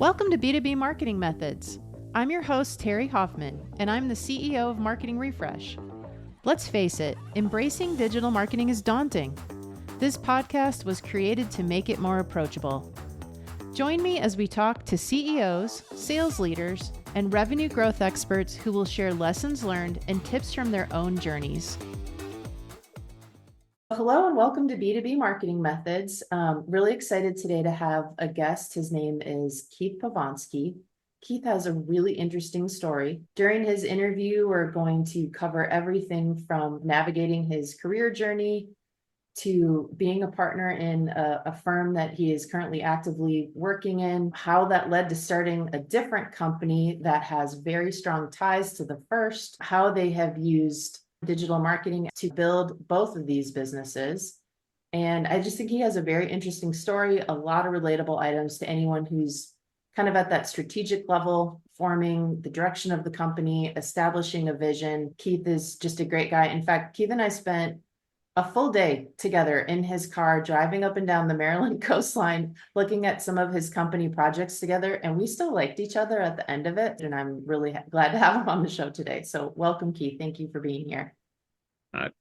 Welcome to B2B Marketing Methods. I'm your host, Terri Hoffman, and I'm the CEO of Marketing Refresh. Let's face it, embracing digital marketing is daunting. This podcast was created to make it more approachable. Join me as we talk to CEOs, sales leaders, and revenue growth experts who will share lessons learned and tips from their own journeys. Hello and welcome to B2B Marketing Methods. Really excited today to have a guest. His name is Keith Pivonski. Keith has a really interesting story. During his interview, we're going to cover everything from navigating his career journey to being a partner in a firm that he is currently actively working in, how that led to starting a different company that has very strong ties to the first, how they have used digital marketing to build both of these businesses. And I just think he has a very interesting story, a lot of relatable items to anyone who's kind of at that strategic level, forming the direction of the company, establishing a vision. Keith is just a great guy. In fact, Keith and I spent a full day together in his car, driving up and down the Maryland coastline, looking at some of his company projects together. And we still liked each other at the end of it. And I'm really glad to have him on the show today. So welcome, Keith. Thank you for being here.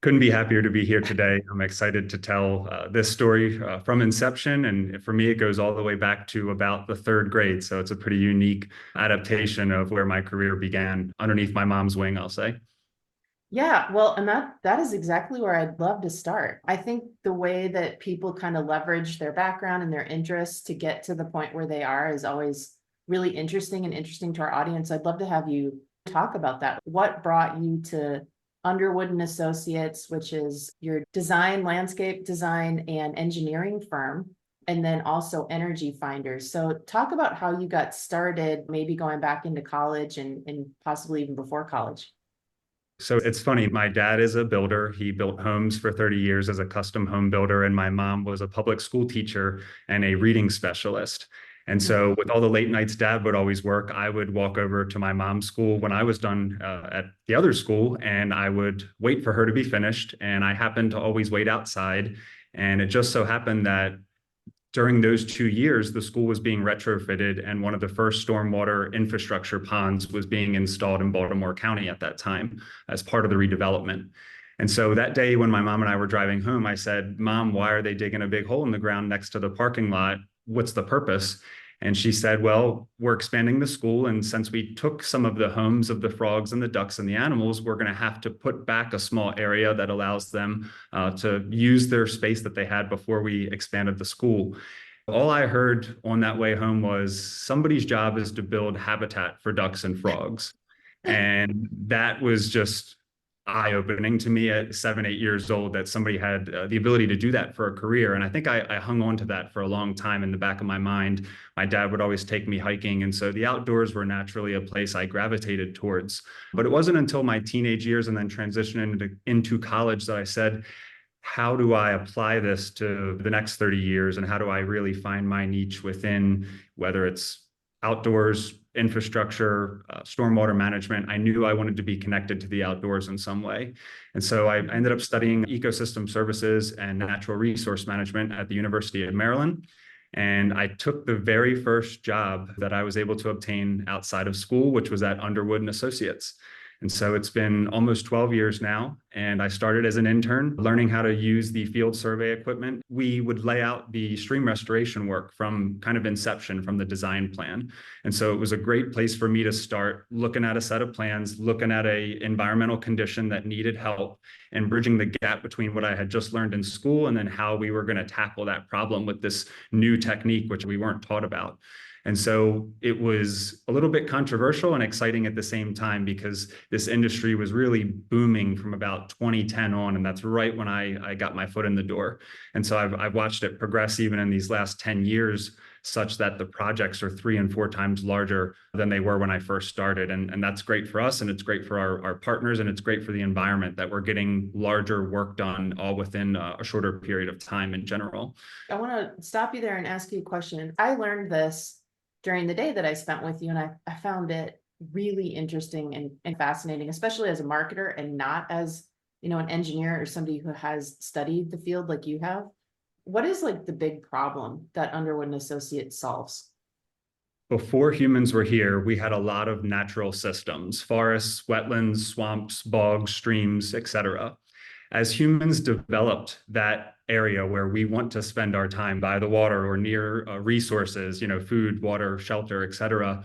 Couldn't be happier to be here today. I'm excited to tell this story from inception. And for me, it goes all the way back to about the third grade. So it's a pretty unique adaptation of where my career began underneath my mom's wing, I'll say. Yeah, well, and that is exactly where I'd love to start. I think the way that people kind of leverage their background and their interests to get to the point where they are is always really interesting and interesting to our audience. I'd love to have you talk about that. What brought you to Underwood and Associates, which is your design, landscape design, and engineering firm, and then also Energy Finders. So talk about how you got started, maybe going back into college and possibly even before college. So it's funny, my dad is a builder. He built homes for 30 years as a custom home builder, and my mom was a public school teacher and a reading specialist. And so with all the late nights dad would always work, I would walk over to my mom's school when I was done at the other school, and I would wait for her to be finished. And I happened to always wait outside. And it just so happened that during those 2 years, the school was being retrofitted, and one of the first stormwater infrastructure ponds was being installed in Baltimore County at that time as part of the redevelopment. And so that day when my mom and I were driving home, I said, "Mom, why are they digging a big hole in the ground next to the parking lot? What's the purpose?" And she said, "Well, we're expanding the school, and since we took some of the homes of the frogs and the ducks and the animals, we're going to have to put back a small area that allows them to use their space that they had before we expanded the school." All I heard on that way home was somebody's job is to build habitat for ducks and frogs. And that was just eye-opening to me at 7, 8 years old, that somebody had the ability to do that for a career. And I think I hung on to that for a long time in the back of my mind. My dad would always take me hiking. And so the outdoors were naturally a place I gravitated towards. But it wasn't until my teenage years and then transitioning into college that I said, how do I apply this to the next 30 years? And how do I really find my niche within, whether it's outdoors, infrastructure, stormwater management? I knew I wanted to be connected to the outdoors in some way. And so I ended up studying ecosystem services and natural resource management at the University of Maryland. And I took the very first job that I was able to obtain outside of school, which was at Underwood and Associates. And so it's been almost 12 years now. And I started as an intern, learning how to use the field survey equipment. We would lay out the stream restoration work from kind of inception, from the design plan. And so it was a great place for me to start looking at a set of plans, looking at an environmental condition that needed help, and bridging the gap between what I had just learned in school and then how we were going to tackle that problem with this new technique, which we weren't taught about. And so it was a little bit controversial and exciting at the same time, because this industry was really booming from about 2010 on. And that's right when I got my foot in the door. And so I've watched it progress even in these last 10 years, such that the projects are 3 and 4 times larger than they were when I first started. And that's great for us, and it's great for our partners, and it's great for the environment that we're getting larger work done all within a shorter period of time in general. I want to stop you there and ask you a question. I learned this during the day that I spent with you, and I found it really interesting and fascinating, especially as a marketer and not as, an engineer or somebody who has studied the field like you have. What is like the big problem that Underwood and Associates solves? before humans were here, we had a lot of natural systems, forests, wetlands, swamps, bogs, streams, etc. As humans developed that area where we want to spend our time by the water or near resources, food, water, shelter, etc.,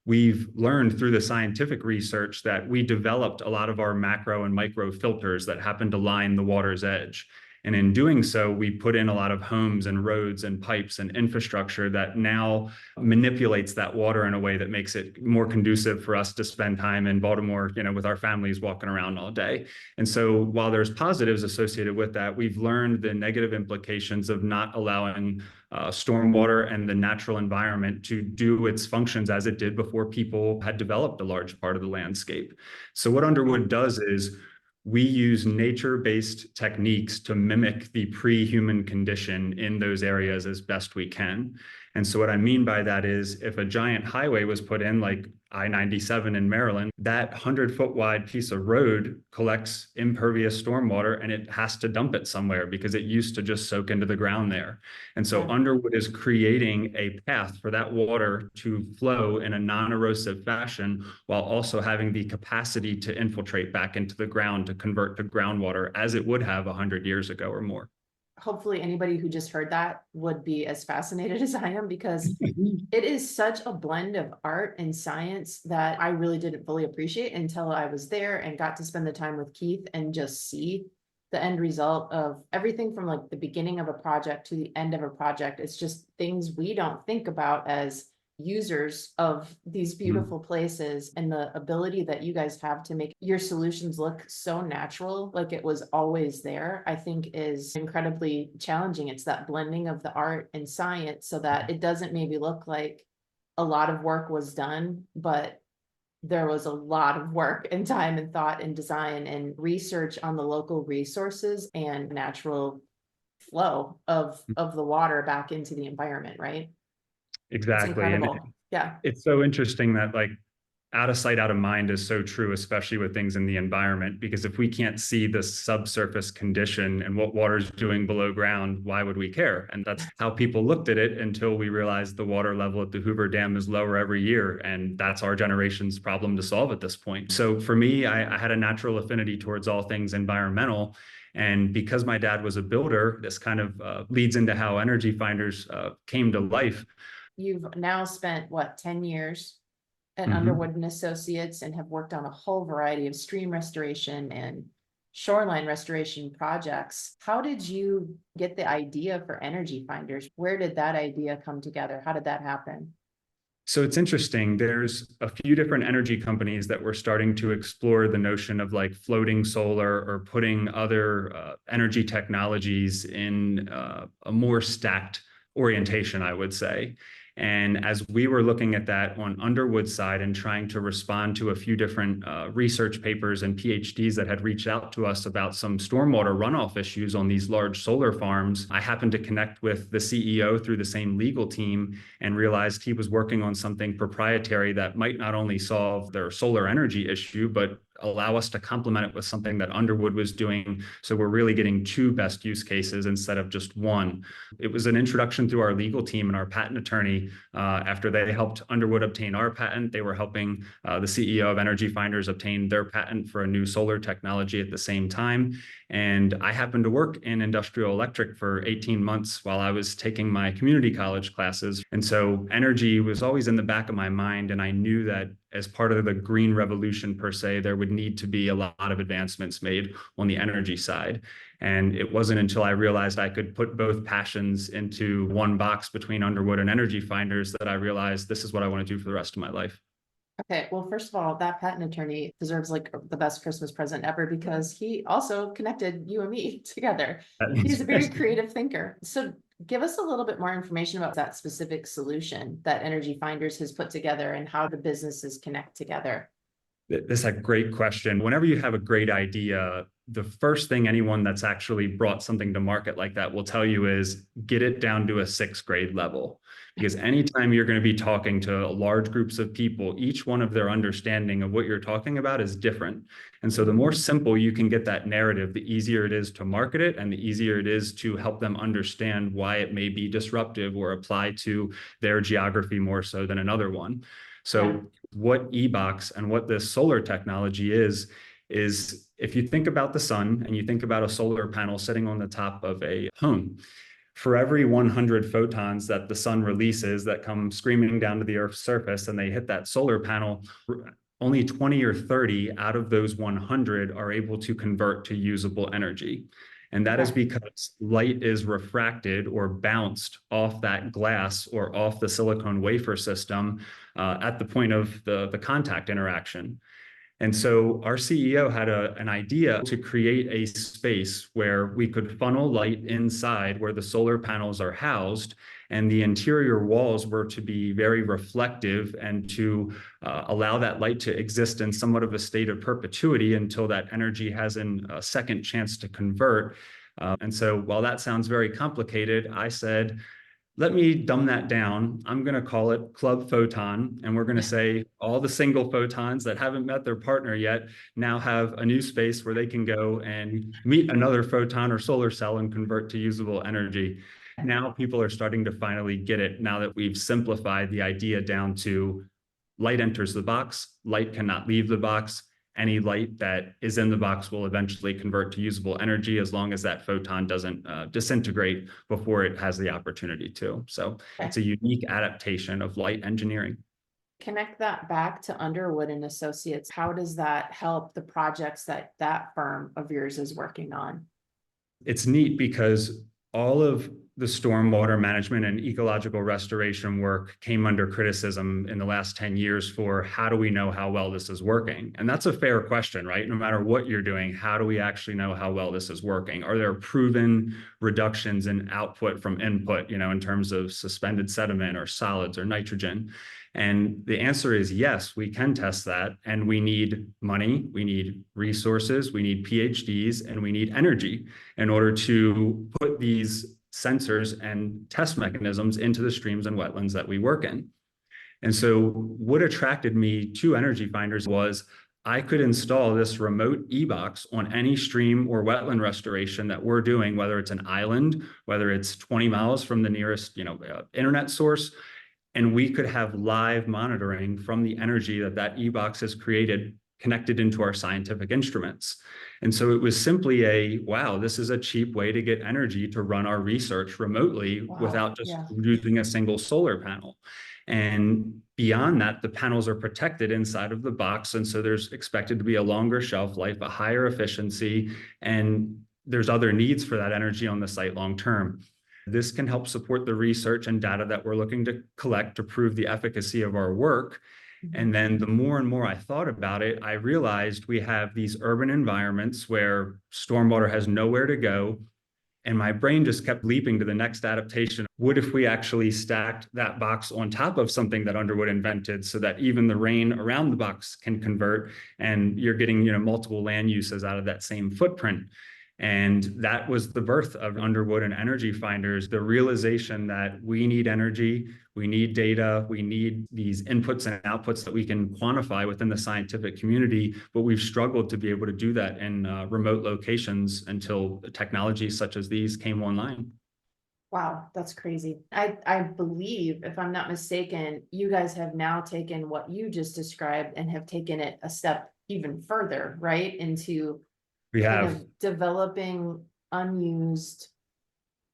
we've learned through the scientific research that we developed a lot of our macro and micro filters that happen to line the water's edge. And in doing so, we put in a lot of homes and roads and pipes and infrastructure that now manipulates that water in a way that makes it more conducive for us to spend time in Baltimore, with our families walking around all day. And so while there's positives associated with that, we've learned the negative implications of not allowing stormwater and the natural environment to do its functions as it did before people had developed a large part of the landscape. So what Underwood does is we use nature-based techniques to mimic the pre-human condition in those areas as best we can. And so what I mean by that is if a giant highway was put in, like I-97 in Maryland, that 100-foot wide piece of road collects impervious stormwater and it has to dump it somewhere because it used to just soak into the ground there. And so Underwood is creating a path for that water to flow in a non-erosive fashion while also having the capacity to infiltrate back into the ground to convert to groundwater as it would have 100 years ago or more. Hopefully anybody who just heard that would be as fascinated as I am, because it is such a blend of art and science that I really didn't fully appreciate until I was there and got to spend the time with Keith and just see the end result of everything from like the beginning of a project to the end of a project. It's just things we don't think about as users of these beautiful places, and the ability that you guys have to make your solutions look so natural, like it was always there, I think is incredibly challenging. It's that blending of the art and science so that it doesn't maybe look like a lot of work was done, but there was a lot of work and time and thought and design and research on the local resources and natural flow of the water back into the environment, right? Exactly. And yeah, it's so interesting that like out of sight, out of mind is so true, especially with things in the environment, because if we can't see the subsurface condition and what water is doing below ground, why would we care? And that's how people looked at it until we realized the water level at the Hoover Dam is lower every year. And that's our generation's problem to solve at this point. So for me, I had a natural affinity towards all things environmental. And because my dad was a builder, this kind of leads into how Energy Finders came to life. You've now spent what, 10 years at Underwood and Associates and have worked on a whole variety of stream restoration and shoreline restoration projects. How did you get the idea for Energy Finders? Where did that idea come together? How did that happen? So it's interesting. There's a few different energy companies that were starting to explore the notion of like floating solar or putting other energy technologies in a more stacked orientation, I would say. And as we were looking at that on Underwood's side and trying to respond to a few different research papers and PhDs that had reached out to us about some stormwater runoff issues on these large solar farms, I happened to connect with the CEO through the same legal team and realized he was working on something proprietary that might not only solve their solar energy issue, but allow us to complement it with something that Underwood was doing. So we're really getting two best use cases instead of just one. It was an introduction through our legal team and our patent attorney. After they helped Underwood obtain our patent, they were helping the CEO of Energy Finders obtain their patent for a new solar technology at the same time. And I happened to work in industrial electric for 18 months while I was taking my community college classes. And so energy was always in the back of my mind. And I knew that as part of the green revolution per se, there would need to be a lot of advancements made on the energy side. And it wasn't until I realized I could put both passions into one box between Underwood and Energy Finders that I realized this is what I want to do for the rest of my life. Okay, well, first of all, that patent attorney deserves like the best Christmas present ever, because he also connected you and me together. He's a very creative thinker. So give us a little bit more information about that specific solution that Energy Finders has put together and how the businesses connect together. That's a great question. Whenever you have a great idea, the first thing anyone that's actually brought something to market like that will tell you is get it down to a 6th grade level. Because anytime you're going to be talking to large groups of people, each one of their understanding of what you're talking about is different. And so the more simple you can get that narrative, the easier it is to market it and the easier it is to help them understand why it may be disruptive or apply to their geography more so than another one. So what eBox and what this solar technology is if you think about the sun and you think about a solar panel sitting on the top of a home, for every 100 photons that the sun releases that come screaming down to the Earth's surface and they hit that solar panel, only 20 or 30 out of those 100 are able to convert to usable energy. And that is because light is refracted or bounced off that glass or off the silicone wafer system at the point of the contact interaction. And so our CEO had an idea to create a space where we could funnel light inside where the solar panels are housed, and the interior walls were to be very reflective and to allow that light to exist in somewhat of a state of perpetuity until that energy has a second chance to convert. And so while that sounds very complicated, I said, let me dumb that down. I'm going to call it Club Photon. And we're going to say all the single photons that haven't met their partner yet now have a new space where they can go and meet another photon or solar cell and convert to usable energy. Now people are starting to finally get it now that we've simplified the idea down to light enters the box, light cannot leave the box. Any light that is in the box will eventually convert to usable energy as long as that photon doesn't disintegrate before it has the opportunity to. So it's a unique adaptation of light engineering. Connect that back to Underwood and Associates. How does that help the projects that that firm of yours is working on? It's neat because all of the stormwater management and ecological restoration work came under criticism in the last 10 years for how do we know how well this is working? And that's a fair question, right? No matter what you're doing, how do we actually know how well this is working? Are there proven reductions in output from input, in terms of suspended sediment or solids or nitrogen? And the answer is yes, we can test that. And we need money, we need resources, we need PhDs, and we need energy in order to put these sensors and test mechanisms into the streams and wetlands that we work in. And so what attracted me to Energy Finders was I could install this remote eBox on any stream or wetland restoration that we're doing, whether it's an island, whether it's 20 miles from the nearest internet source. And we could have live monitoring from the energy that eBox has created connected into our scientific instruments. And so it was simply wow, this is a cheap way to get energy to run our research remotely without just using a single solar panel. And beyond that, the panels are protected inside of the box. And so there's expected to be a longer shelf life, a higher efficiency, and there's other needs for that energy on the site long term. This can help support the research and data that we're looking to collect to prove the efficacy of our work. And then the more and more I thought about it, I realized we have these urban environments where stormwater has nowhere to go. And my brain just kept leaping to the next adaptation. What if we actually stacked that box on top of something that Underwood invented so that even the rain around the box can convert and you're getting, multiple land uses out of that same footprint? And that was the birth of Underwood and Energy Finders, the realization that we need energy, we need data, we need these inputs and outputs that we can quantify within the scientific community, but we've struggled to be able to do that in remote locations until technologies such as these came online. Wow, that's crazy. I believe, if I'm not mistaken, you guys have now taken what you just described and have taken it a step even further, right? Into kind of developing unused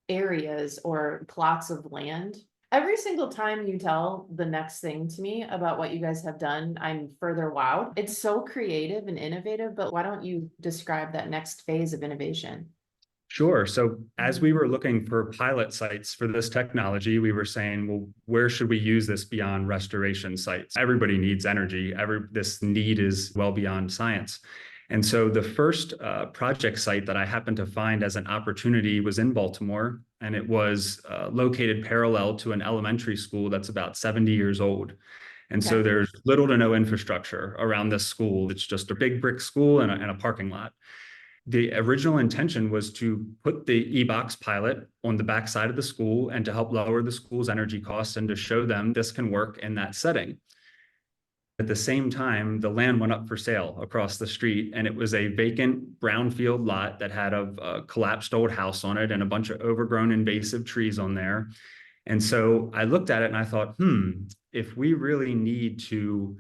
areas or plots of land. Every single time you tell the next thing to me about what you guys have done, I'm further wowed. It's so creative and innovative, but why don't you describe that next phase of innovation? Sure. So as we were looking for pilot sites for this technology, we were saying, well, where should we use this beyond restoration sites? Everybody needs energy. This need is well beyond science. And so the first project site that I happened to find as an opportunity was in Baltimore, and it was located parallel to an elementary school that's about 70 years old. And so there's little to no infrastructure around this school. It's just a big brick school and a parking lot. The original intention was to put the embarks pilot on the backside of the school and to help lower the school's energy costs and to show them this can work in that setting. At the same time, the land went up for sale across the street, and it was a vacant brownfield lot that had a collapsed old house on it and a bunch of overgrown invasive trees on there. And so I looked at it and I thought, if we really need to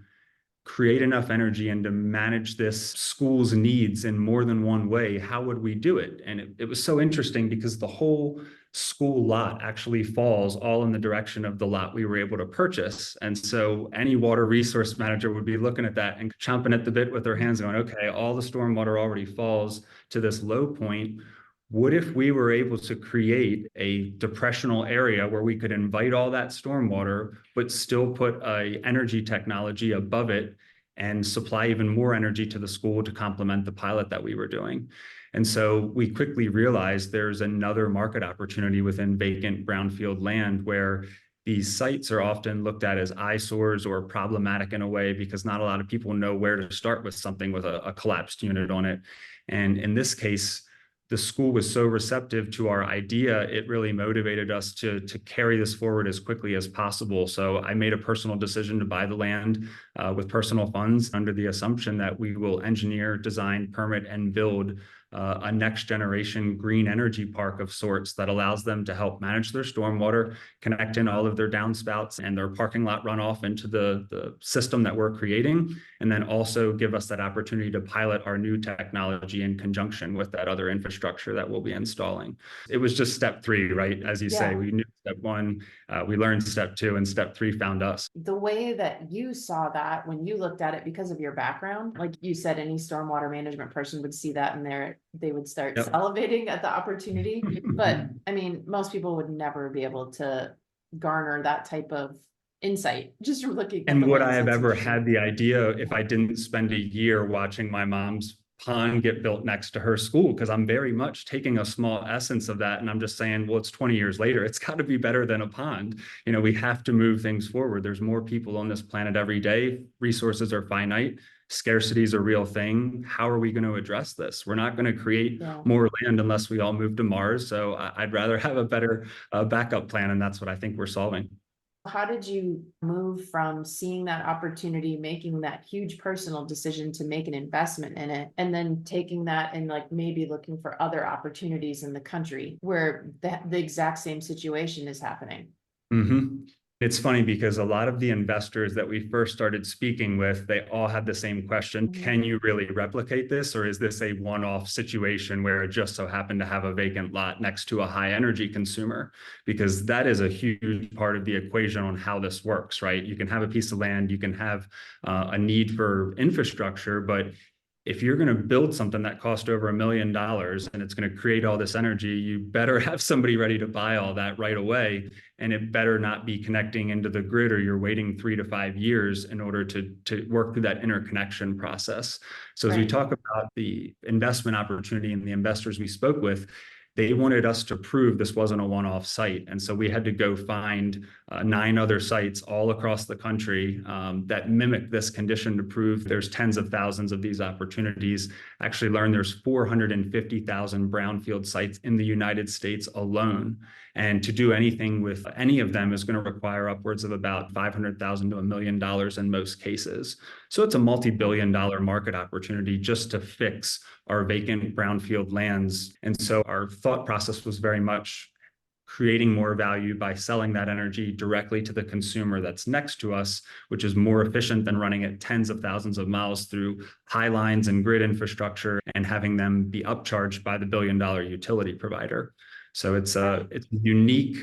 create enough energy and to manage this school's needs in more than one way, how would we do it? And it was so interesting because the whole school lot actually falls all in the direction of the lot we were able to purchase. And so any water resource manager would be looking at that and chomping at the bit with their hands going, okay, all the stormwater already falls to this low point. What if we were able to create a depressional area where we could invite all that stormwater, but still put a energy technology above it and supply even more energy to the school to complement the pilot that we were doing? And so we quickly realized there's another market opportunity within vacant brownfield land where these sites are often looked at as eyesores or problematic in a way because not a lot of people know where to start with something with a collapsed unit on it. And in this case, the school was so receptive to our idea, it really motivated us to carry this forward as quickly as possible. So I made a personal decision to buy the land with personal funds under the assumption that we will engineer, design, permit, and build a next generation green energy park of sorts that allows them to help manage their stormwater, connect in all of their downspouts and their parking lot runoff into the system that we're creating, and then also give us that opportunity to pilot our new technology in conjunction with that other infrastructure that we'll be installing. It was just step 3, right? As you say, we knew step 1, we learned step 2, and step 3 found us. The way that you saw that when you looked at it because of your background, like you said, any stormwater management person would see that and they would start salivating at the opportunity. But I mean, most people would never be able to garner that type of insight just from looking at And the would I have landscape. ever had the idea if I didn't spend a year watching my mom's pond get built next to her school? Because I'm very much taking a small essence of that and I'm just saying, well, it's 20 years later, it's got to be better than a pond. You know, we have to move things forward. There's more people on this planet every day. Resources are finite. Scarcity is a real thing. How are we going to address this? We're not going to create more land unless we all move to Mars. So I'd rather have a better backup plan. And that's what I think we're solving. How did you move from seeing that opportunity, making that huge personal decision to make an investment in it, and then taking that and like maybe looking for other opportunities in the country where the exact same situation is happening? It's funny because a lot of the investors that we first started speaking with, they all had the same question. Can you really replicate this? Or is this a one-off situation where it just so happened to have a vacant lot next to a high energy consumer? Because that is a huge part of the equation on how this works, right? You can have a piece of land, you can have a need for infrastructure, but if you're going to build something that cost over $1 million and it's going to create all this energy, you better have somebody ready to buy all that right away. And it better not be connecting into the grid or you're waiting 3 to 5 years in order to work through that interconnection process. So as we talk about the investment opportunity and the investors we spoke with, they wanted us to prove this wasn't a one-off site. And so we had to go find 9 other sites all across the country that mimic this condition to prove there's tens of thousands of these opportunities. Actually learned there's 450,000 brownfield sites in the United States alone. And to do anything with any of them is going to require upwards of about $500,000 to $1 million in most cases. So it's a multi-billion-dollar market opportunity just to fix our vacant brownfield lands. And so our thought process was very much creating more value by selling that energy directly to the consumer that's next to us, which is more efficient than running it tens of thousands of miles through high lines and grid infrastructure and having them be upcharged by the billion-dollar utility provider. So it's a unique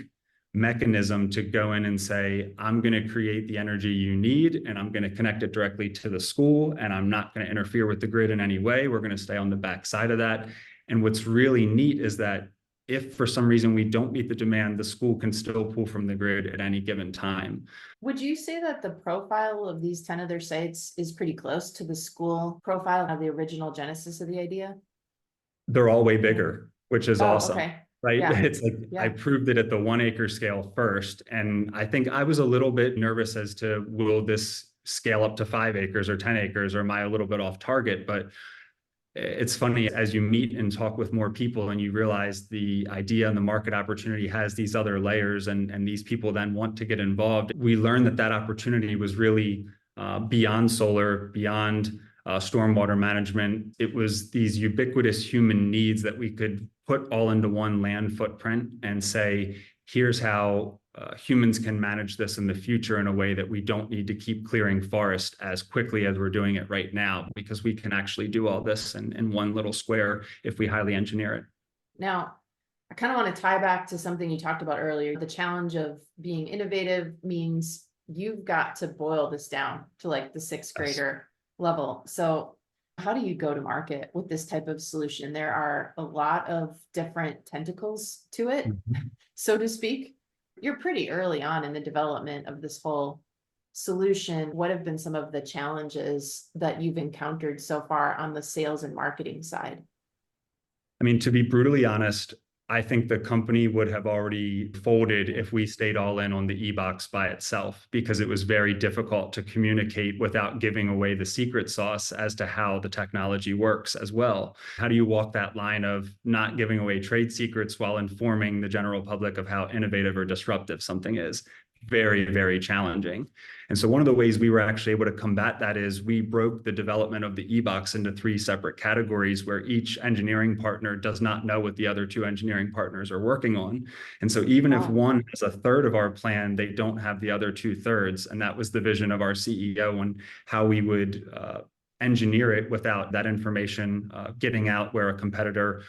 mechanism to go in and say, I'm going to create the energy you need, and I'm going to connect it directly to the school, and I'm not going to interfere with the grid in any way. We're going to stay on the back side of that. And what's really neat is that if for some reason we don't meet the demand, the school can still pull from the grid at any given time. Would you say that the profile of these 10 other sites is pretty close to the school profile of the original genesis of the idea? They're all way bigger, which is awesome. Okay. Right. Yeah. It's like I proved it at the 1 acre scale first. And I think I was a little bit nervous as to will this scale up to 5 acres or 10 acres, or am I a little bit off target? But it's funny as you meet and talk with more people and you realize the idea and the market opportunity has these other layers, and these people then want to get involved. We learned that that opportunity was really beyond solar, beyond stormwater management. It was these ubiquitous human needs that we could put all into one land footprint and say, here's how humans can manage this in the future in a way that we don't need to keep clearing forest as quickly as we're doing it right now, because we can actually do all this in one little square if we highly engineer it. Now, I kind of want to tie back to something you talked about earlier. The challenge of being innovative means you've got to boil this down to like the sixth grader level. So how do you go to market with this type of solution? There are a lot of different tentacles to it, so to speak. You're pretty early on in the development of this whole solution. What have been some of the challenges that you've encountered so far on the sales and marketing side? I mean, to be brutally honest, I think the company would have already folded if we stayed all in on the e-box by itself, because it was very difficult to communicate without giving away the secret sauce as to how the technology works as well. How do you walk that line of not giving away trade secrets while informing the general public of how innovative or disruptive something is? Very, very challenging. And so one of the ways we were actually able to combat that is we broke the development of the e-box into 3 separate categories where each engineering partner does not know what the other 2 engineering partners are working on. And so even if one has a third of our plan, they don't have the other 2/3. And that was the vision of our CEO and how we would engineer it without that information getting out where a competitor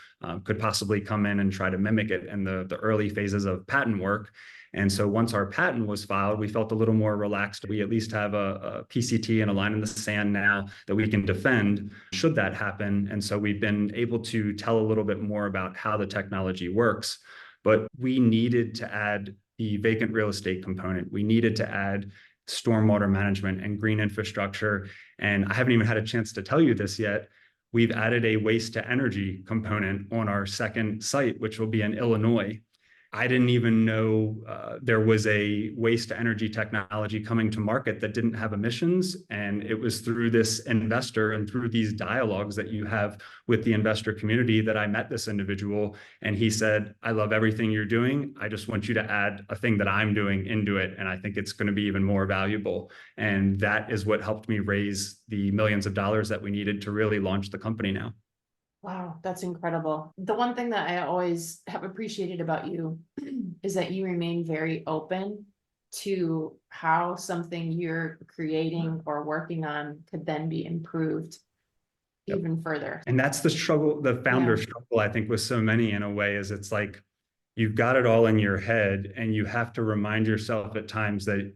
could possibly come in and try to mimic it in the early phases of patent work. And so once our patent was filed, we felt a little more relaxed. We at least have a PCT and a line in the sand now that we can defend should that happen. And so we've been able to tell a little bit more about how the technology works. But we needed to add the vacant real estate component. We needed to add stormwater management and green infrastructure. And I haven't even had a chance to tell you this yet. We've added a waste to energy component on our second site, which will be in Illinois. I didn't even know there was a waste to energy technology coming to market that didn't have emissions. And it was through this investor and through these dialogues that you have with the investor community that I met this individual. And he said, I love everything you're doing. I just want you to add a thing that I'm doing into it. And I think it's going to be even more valuable. And that is what helped me raise the millions of dollars that we needed to really launch the company now. Wow, that's incredible. The one thing that I always have appreciated about you is that you remain very open to how something you're creating or working on could then be improved even further. And that's the struggle, the founder struggle, I think, with so many in a way, is it's like you've got it all in your head and you have to remind yourself at times that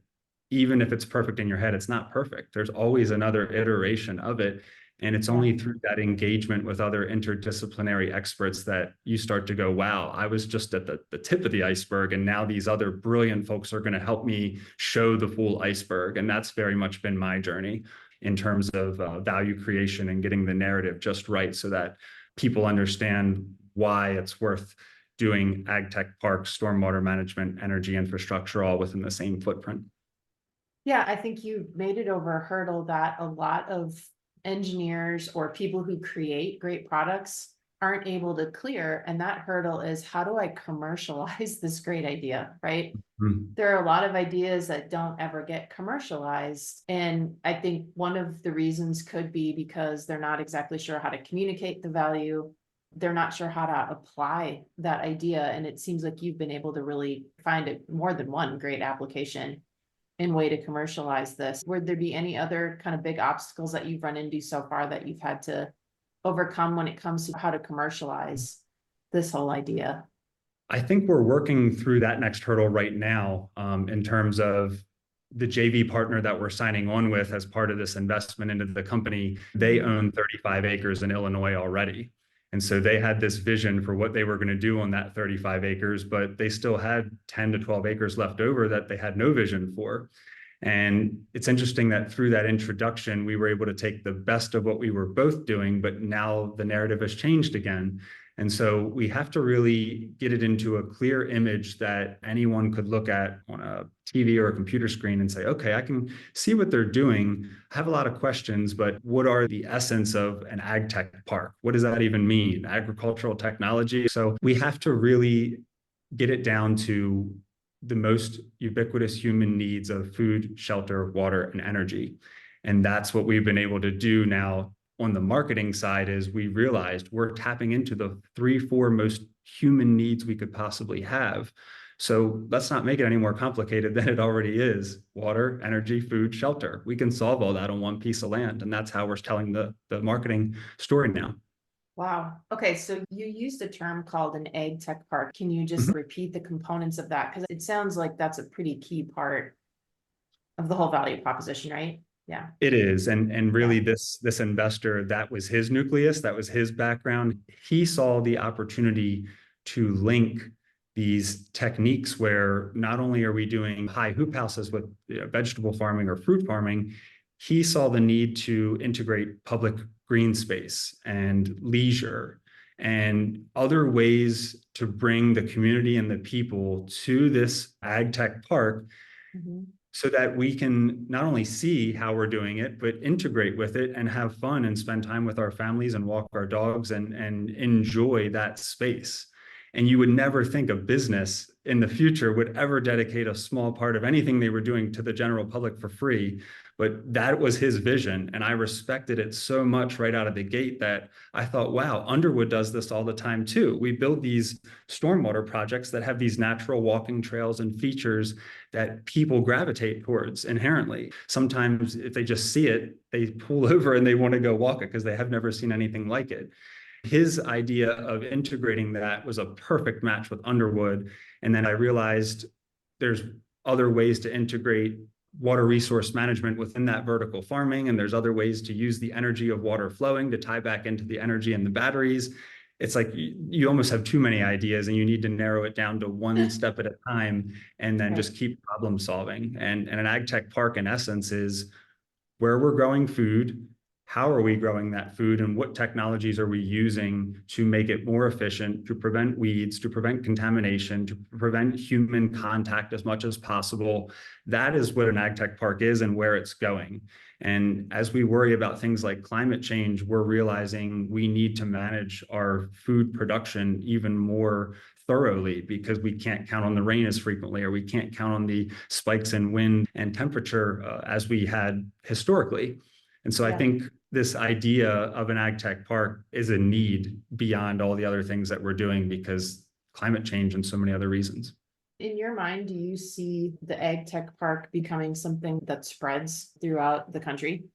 even if it's perfect in your head, it's not perfect. There's always another iteration of it. And it's only through that engagement with other interdisciplinary experts that you start to go, wow, I was just at the tip of the iceberg. And now these other brilliant folks are going to help me show the full iceberg. And that's very much been my journey in terms of value creation and getting the narrative just right so that people understand why it's worth doing ag tech parks, stormwater management, energy infrastructure, all within the same footprint. Yeah, I think you made it over a hurdle that a lot of engineers or people who create great products aren't able to clear. And that hurdle is, how do I commercialize this great idea, right? Mm-hmm. There are a lot of ideas that don't ever get commercialized. And I think one of the reasons could be because they're not exactly sure how to communicate the value. They're not sure how to apply that idea. And it seems like you've been able to really find more than one great application in way to commercialize this. Would there be any other kind of big obstacles that you've run into so far that you've had to overcome when it comes to how to commercialize this whole idea? I think we're working through that next hurdle right now in terms of the JV partner that we're signing on with as part of this investment into the company. They own 35 acres in Illinois already. And so they had this vision for what they were going to do on that 35 acres, but they still had 10 to 12 acres left over that they had no vision for. And it's interesting that through that introduction, we were able to take the best of what we were both doing, but now the narrative has changed again. And so we have to really get it into a clear image that anyone could look at on a TV or a computer screen and say, okay, I can see what they're doing. I have a lot of questions, but what are the essence of an ag tech park? What does that even mean? Agricultural technology. So we have to really get it down to the most ubiquitous human needs of food, shelter, water, and energy. And that's what we've been able to do now on the marketing side. Is we realized we're tapping into the 3-4 most human needs we could possibly have. So let's not make it any more complicated than it already is. Water, energy, food, shelter. We can solve all that on one piece of land. And that's how we're telling the marketing story now. Wow. Okay, so you used a term called an ag tech park. Can you just repeat the components of that? Because it sounds like that's a pretty key part of the whole value proposition, right? Yeah. It is. And really this investor, that was his nucleus, that was his background. He saw the opportunity to link these techniques where not only are we doing high hoop houses with vegetable farming or fruit farming, he saw the need to integrate public green space and leisure and other ways to bring the community and the people to this ag tech park, so that we can not only see how we're doing it, but integrate with it and have fun and spend time with our families and walk our dogs and enjoy that space. And you would never think a business in the future would ever dedicate a small part of anything they were doing to the general public for free. But that was his vision. And I respected it so much right out of the gate that I thought, wow, Underwood does this all the time too. We build these stormwater projects that have these natural walking trails and features that people gravitate towards inherently. Sometimes if they just see it, they pull over and they want to go walk it because they have never seen anything like it. His idea of integrating that was a perfect match with Underwood. And then I realized there's other ways to integrate water resource management within that vertical farming. And there's other ways to use the energy of water flowing to tie back into the energy in the batteries. It's like you almost have too many ideas and you need to narrow it down to one step at a time and then just keep problem solving. And an ag tech park, in essence, is where we're growing food, how are we growing that food, and what technologies are we using to make it more efficient, to prevent weeds, to prevent contamination, to prevent human contact as much as possible. That is what an ag tech park is and where it's going. And as we worry about things like climate change, we're realizing we need to manage our food production even more thoroughly because we can't count on the rain as frequently, or we can't count on the spikes in wind and temperature as we had historically. And so I think this idea of an ag tech park is a need beyond all the other things that we're doing because climate change and so many other reasons. In your mind, do you see the ag tech park becoming something that spreads throughout the country?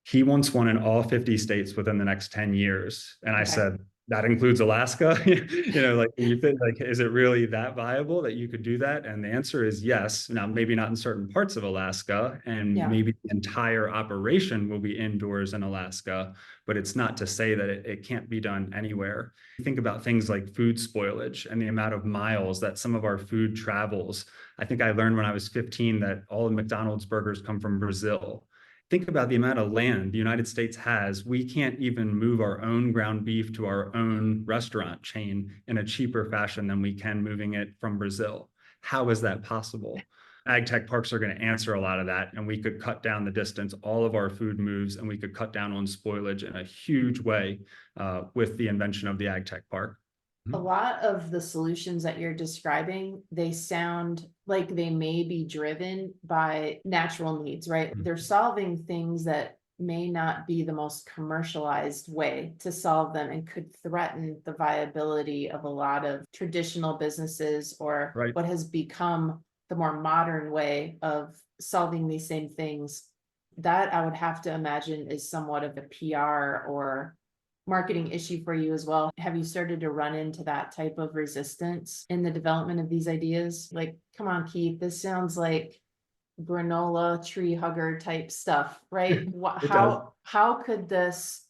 He wants one in all 50 states within the next 10 years. And I said, that includes Alaska. Like you think, like, is it really that viable that you could do that? And the answer is yes. Now, maybe not in certain parts of Alaska, and maybe the entire operation will be indoors in Alaska, but it's not to say that it can't be done anywhere. Think about things like food spoilage and the amount of miles that some of our food travels. I think I learned when I was 15 that all of McDonald's burgers come from Brazil. Think about the amount of land the United States has. We can't even move our own ground beef to our own restaurant chain in a cheaper fashion than we can moving it from Brazil. How is that possible? Ag tech parks are going to answer a lot of that, and we could cut down the distance all of our food moves, and we could cut down on spoilage in a huge way with the invention of the ag tech park. A lot of the solutions that you're describing, they sound like they may be driven by natural needs, right? They're solving things that may not be the most commercialized way to solve them and could threaten the viability of a lot of traditional businesses or what has become the more modern way of solving these same things. That I would have to imagine is somewhat of a PR or marketing issue for you as well. Have you started to run into that type of resistance in the development of these ideas? Like, come on, Keith, this sounds like granola tree hugger type stuff, right? How could this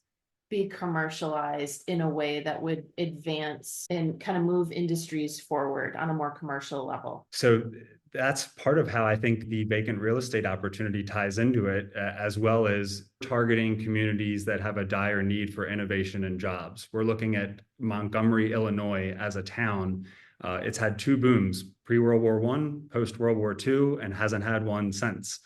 be commercialized in a way that would advance and kind of move industries forward on a more commercial level? So that's part of how I think the vacant real estate opportunity ties into it, as well as targeting communities that have a dire need for innovation and jobs. We're looking at Montgomery, Illinois as a town. It's had two booms, pre-World War I, post-World War II, and hasn't had one since.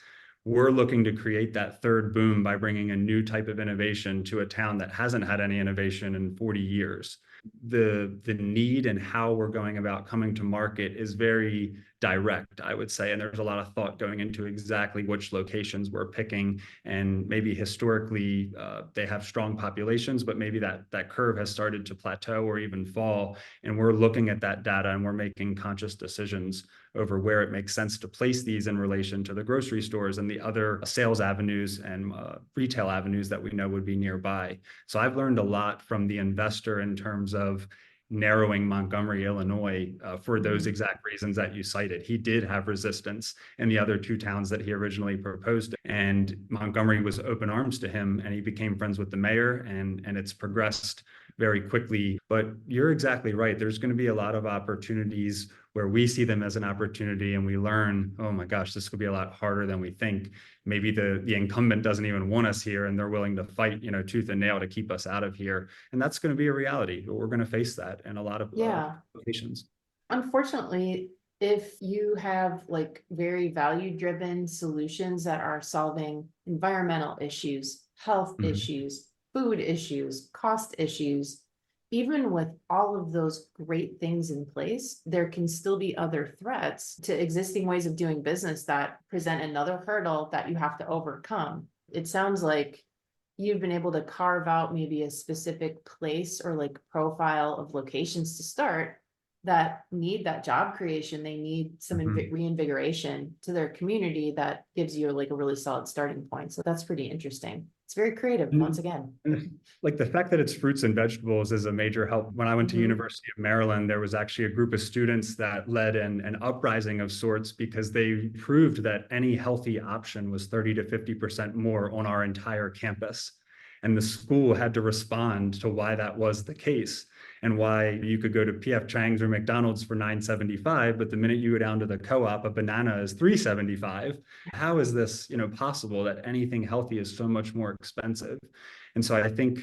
We're looking to create that third boom by bringing a new type of innovation to a town that hasn't had any innovation in 40 years. The need and how we're going about coming to market is very direct, I would say. And there's a lot of thought going into exactly which locations we're picking. And maybe historically, they have strong populations, but maybe that curve has started to plateau or even fall. And we're looking at that data and we're making conscious decisions over where it makes sense to place these in relation to the grocery stores and the other sales avenues and retail avenues that we know would be nearby. So I've learned a lot from the investor in terms of narrowing Montgomery, Illinois, for those exact reasons that you cited. He did have resistance in the other two towns that he originally proposed, and Montgomery was open arms to him, and he became friends with the mayor, and it's progressed very quickly. But you're exactly right. There's going to be a lot of opportunities where we see them as an opportunity and we learn, oh my gosh, this could be a lot harder than we think. Maybe the incumbent doesn't even want us here and they're willing to fight, tooth and nail to keep us out of here. And that's going to be a reality. We're going to face that in a lot of locations. Unfortunately, if you have like very value-driven solutions that are solving environmental issues, health issues, food issues, cost issues, even with all of those great things in place, there can still be other threats to existing ways of doing business that present another hurdle that you have to overcome. It sounds like you've been able to carve out maybe a specific place or like profile of locations to start that need that job creation. They need some reinvigoration to their community that gives you like a really solid starting point. So that's pretty interesting. It's very creative once again. Like the fact that it's fruits and vegetables is a major help. When I went to University of Maryland, there was actually a group of students that led an uprising of sorts because they proved that any healthy option was 30 to 50% more on our entire campus. And the school had to respond to why that was the case and why you could go to PF Chang's or McDonald's for $9.75, but the minute you go down to the co-op, a banana is $3.75. How is this, possible that anything healthy is so much more expensive? And so I think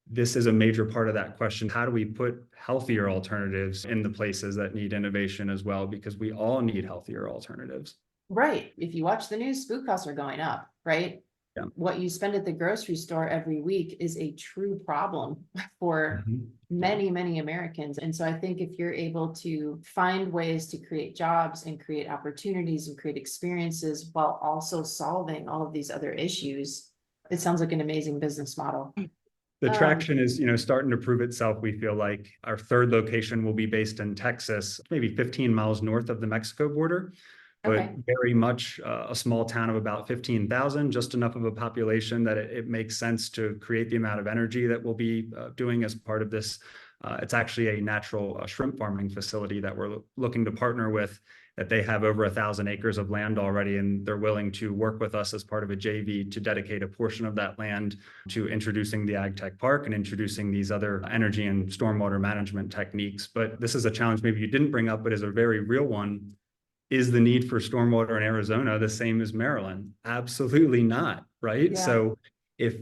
this is a major part of that question. How do we put healthier alternatives in the places that need innovation as well? Because we all need healthier alternatives. Right. If you watch the news, food costs are going up, right? Yeah. What you spend at the grocery store every week is a true problem for many, many Americans. And so I think if you're able to find ways to create jobs and create opportunities and create experiences while also solving all of these other issues, it sounds like an amazing business model. The traction is, starting to prove itself. We feel like our third location will be based in Texas, maybe 15 miles north of the Mexico border. But very much a small town of about 15,000, just enough of a population that it makes sense to create the amount of energy that we'll be doing as part of this. It's actually a natural shrimp farming facility that we're looking to partner with, that they have over 1,000 acres of land already, and they're willing to work with us as part of a JV to dedicate a portion of that land to introducing the Ag Tech Park and introducing these other energy and stormwater management techniques. But this is a challenge maybe you didn't bring up, but is a very real one. Is the need for stormwater in Arizona the same as Maryland? Absolutely not, right? Yeah. So if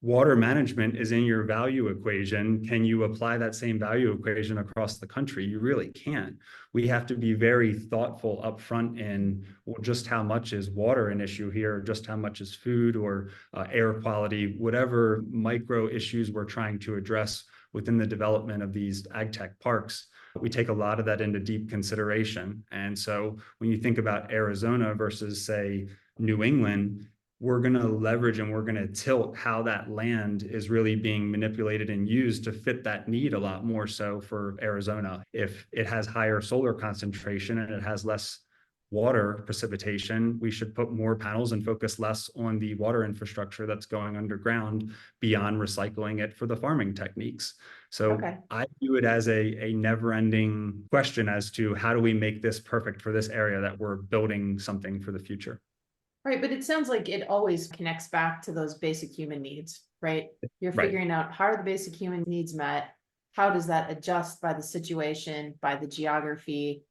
water management is in your value equation, can you apply that same value equation across the country? You really can't. We have to be very thoughtful upfront in just how much is water an issue here, just how much is food or air quality, whatever micro issues we're trying to address within the development of these ag tech parks. We take a lot of that into deep consideration. And so when you think about Arizona versus, say, New England, we're going to leverage and we're going to tilt how that land is really being manipulated and used to fit that need a lot more so for Arizona. If it has higher solar concentration and it has less water precipitation, we should put more panels and focus less on the water infrastructure that's going underground beyond recycling it for the farming techniques. So I view it as a never-ending question as to how do we make this perfect for this area that we're building something for the future. Right, but it sounds like it always connects back to those basic human needs, right? You're Right. figuring out how are the basic human needs met? How does that adjust by the situation, by the geography,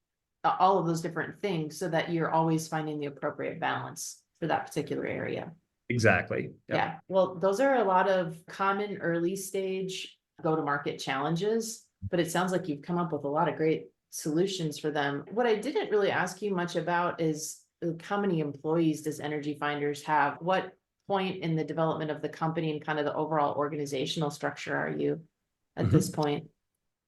all of those different things so that you're always finding the appropriate balance for that particular area. Exactly. Yep. Yeah, well, those are a lot of common early stage go-to-market challenges, but it sounds like you've come up with a lot of great solutions for them. What I didn't really ask you much about is how many employees does Energy Finders have? What point in the development of the company and kind of the overall organizational structure are you at this Mhm. point?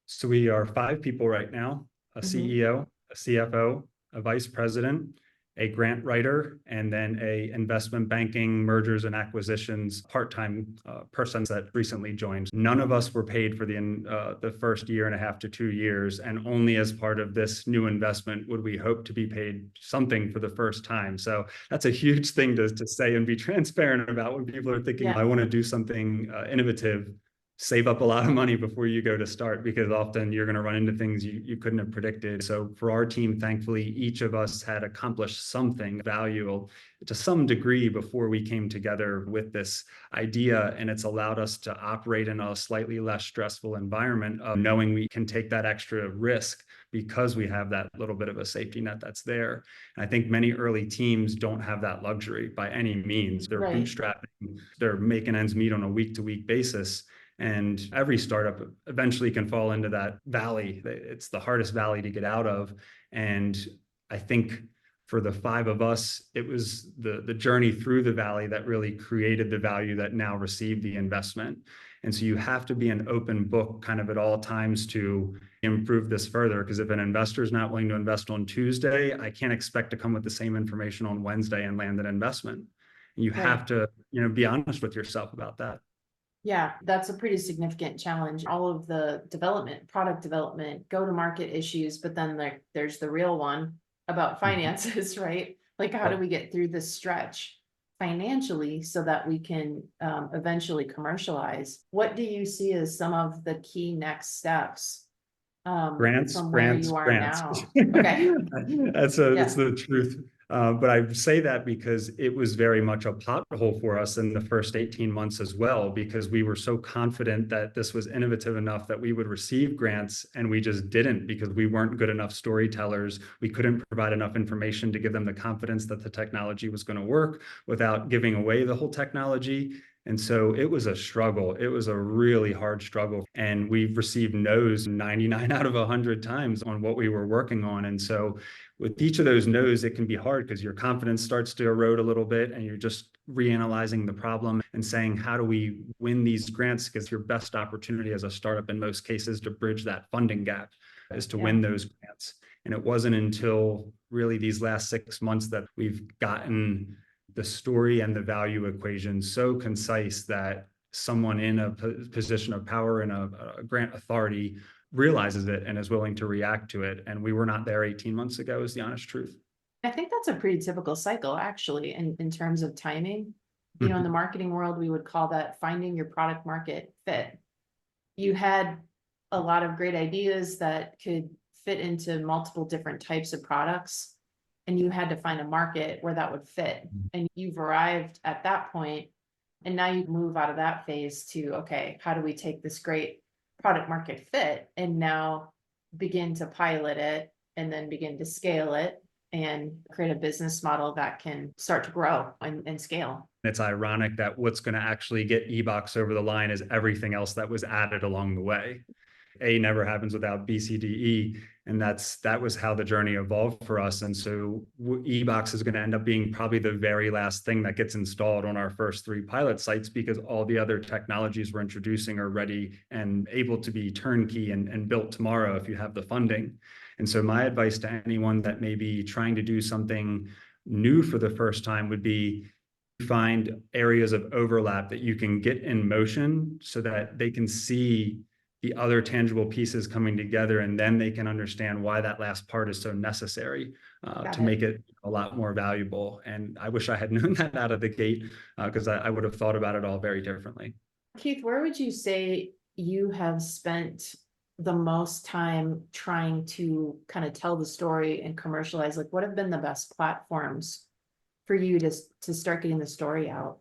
So we are 5 people right now, a Mhm. CEO, a CFO, a vice president, a grant writer, and then a investment banking, mergers and acquisitions part-time person that recently joined. None of us were paid for the first year and a half to 2 years, and only as part of this new investment would we hope to be paid something for the first time. So that's a huge thing to say and be transparent about when people are thinking, Yeah. I want to do something innovative. Save up a lot of money before you go to start, because often you're going to run into things you couldn't have predicted. So for our team, thankfully, each of us had accomplished something valuable to some degree before we came together with this idea. And it's allowed us to operate in a slightly less stressful environment of knowing we can take that extra risk because we have that little bit of a safety net that's there. And I think many early teams don't have that luxury by any means. They're Right. bootstrapping, they're making ends meet on a week-to-week basis. And every startup eventually can fall into that valley. It's the hardest valley to get out of. And I think for the 5 of us, it was the journey through the valley that really created the value that now received the investment. And so you have to be an open book kind of at all times to improve this further. Because if an investor is not willing to invest on Tuesday, I can't expect to come with the same information on Wednesday and land an investment. You have to, be honest with yourself about that. Yeah, that's a pretty significant challenge. All of the development, product development, go-to-market issues, but then there's the real one about finances, right? Like, how do we get through this stretch financially so that we can eventually commercialize? What do you see as some of the key next steps Grants, from where grants, you are grants. now? Okay. That's Yeah. the truth. But I say that because it was very much a pothole for us in the first 18 months as well, because we were so confident that this was innovative enough that we would receive grants, and we just didn't because we weren't good enough storytellers. We couldn't provide enough information to give them the confidence that the technology was going to work without giving away the whole technology. And so it was a struggle. It was a really hard struggle. And we've received no's 99 out of 100 times on what we were working on. And so with each of those no's, it can be hard because your confidence starts to erode a little bit, and you're just reanalyzing the problem and saying, how do we win these grants? Because your best opportunity as a startup in most cases to bridge that funding gap is to win those grants. And it wasn't until really these last 6 months that we've gotten the story and the value equation so concise that someone in a position of power and a grant authority realizes it and is willing to react to it. And we were not there 18 months ago, is the honest truth. I think that's a pretty typical cycle, actually, in terms of timing. You know, in the marketing world, we would call that finding your product market fit. You had a lot of great ideas that could fit into multiple different types of products, and you had to find a market where that would fit. And you've arrived at that point, and now you move out of that phase to, okay, how do we take this great product market fit and now begin to pilot it and then begin to scale it and create a business model that can start to grow and scale. It's ironic that what's going to actually get eBox over the line is everything else that was added along the way. A never happens without B, C, D, E. And that was how the journey evolved for us. And so eBox is going to end up being probably the very last thing that gets installed on our first 3 pilot sites, because all the other technologies we're introducing are ready and able to be turnkey and built tomorrow if you have the funding. And so my advice to anyone that may be trying to do something new for the first time would be find areas of overlap that you can get in motion so that they can see the other tangible pieces coming together, and then they can understand why that last part is so necessary to make it a lot more valuable. And I wish I had known that out of the gate, because I would have thought about it all very differently. Keith, where would you say you have spent the most time trying to kind of tell the story and commercialize? Like, what have been the best platforms for you to start getting the story out?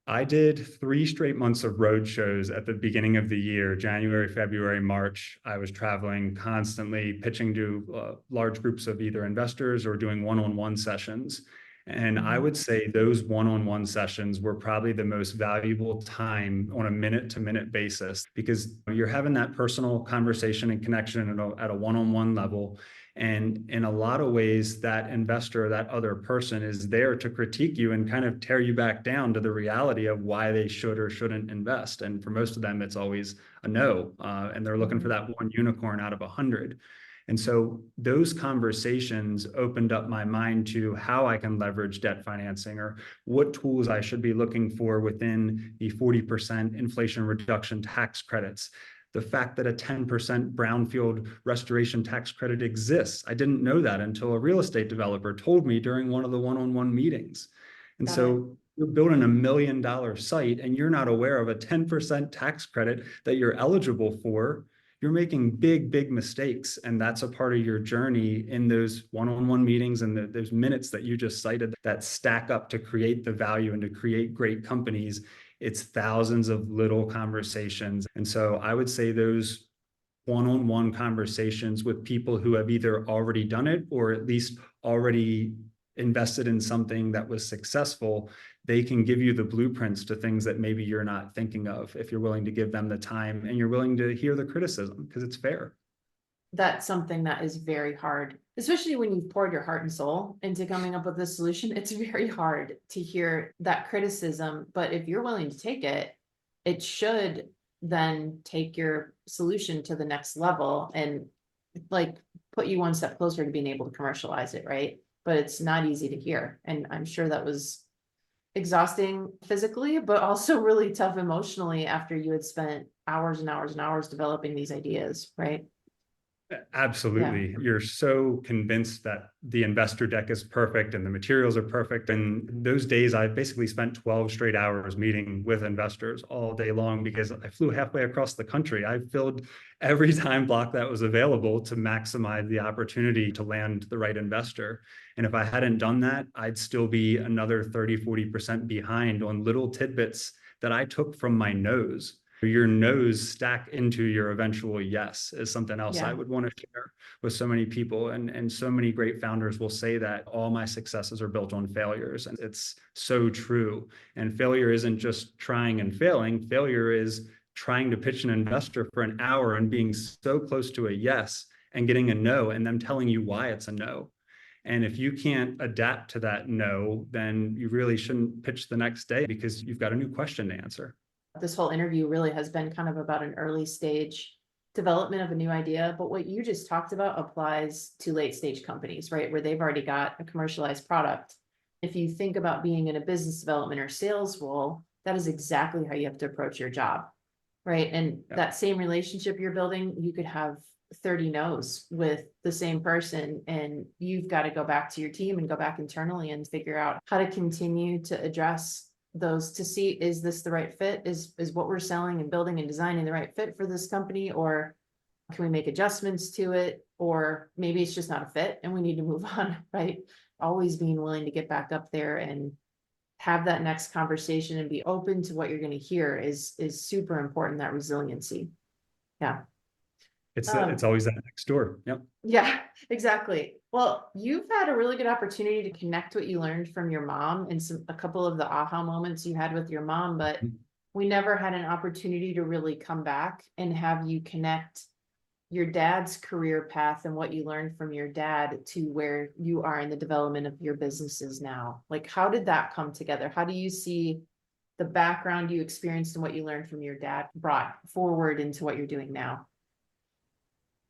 I did 3 straight months of road shows at the beginning of the year, January, February, March. I was traveling constantly, pitching to large groups of either investors or doing one-on-one sessions. And I would say those one-on-one sessions were probably the most valuable time on a minute-to-minute basis, because you're having that personal conversation and connection at a one-on-one level. And in a lot of ways, that investor, that other person is there to critique you and kind of tear you back down to the reality of why they should or shouldn't invest. And for most of them, it's always a no. And they're looking for that one unicorn out of 100. And so those conversations opened up my mind to how I can leverage debt financing, or what tools I should be looking for within the 40% inflation reduction tax credits. The fact that a 10% brownfield restoration tax credit exists. I didn't know that until a real estate developer told me during one of the one-on-one meetings. And so you're building $1 million site and you're not aware of a 10% tax credit that you're eligible for. You're making big, big mistakes. And that's a part of your journey in those one-on-one meetings and those minutes that you just cited that stack up to create the value and to create great companies. It's thousands of little conversations. And so I would say those one-on-one conversations with people who have either already done it or at least already invested in something that was successful, they can give you the blueprints to things that maybe you're not thinking of, if you're willing to give them the time and you're willing to hear the criticism, because it's fair. That's something that is very hard, especially when you've poured your heart and soul into coming up with a solution. It's very hard to hear that criticism, but if you're willing to take it, it should then take your solution to the next level and like put you one step closer to being able to commercialize it, right? But it's not easy to hear. And I'm sure that was exhausting physically, but also really tough emotionally after you had spent hours and hours and hours developing these ideas, right? Absolutely. Yeah. You're so convinced that the investor deck is perfect and the materials are perfect. And those days, I basically spent 12 straight hours meeting with investors all day long because I flew halfway across the country. I filled every time block that was available to maximize the opportunity to land the right investor. And if I hadn't done that, I'd still be another 30-40% behind on little tidbits that I took from my nose. Your no's stack into your eventual yes is something else I would want to share with so many people. And so many great founders will say that all my successes are built on failures. And it's so true. And failure isn't just trying and failing. Failure is trying to pitch an investor for an hour and being so close to a yes and getting a no and them telling you why it's a no. And if you can't adapt to that no, then you really shouldn't pitch the next day because you've got a new question to answer. This whole interview really has been kind of about an early stage development of a new idea, but what you just talked about applies to late stage companies, right? Where they've already got a commercialized product. If you think about being in a business development or sales role, that is exactly how you have to approach your job, right? And that same relationship you're building, you could have 30 no's with the same person, and you've got to go back to your team and go back internally and figure out how to continue to address those to see, is this the right fit? Is what we're selling and building and designing the right fit for this company? Or can we make adjustments to it? Or maybe it's just not a fit and we need to move on, right? Always being willing to get back up there and have that next conversation and be open to what you're going to hear is super important, that resiliency. Yeah. It's always that next door. Yep. Yeah, exactly. Well, you've had a really good opportunity to connect what you learned from your mom and a couple of the aha moments you had with your mom, but we never had an opportunity to really come back and have you connect your dad's career path and what you learned from your dad to where you are in the development of your businesses now. Like, how did that come together? How do you see the background you experienced and what you learned from your dad brought forward into what you're doing now?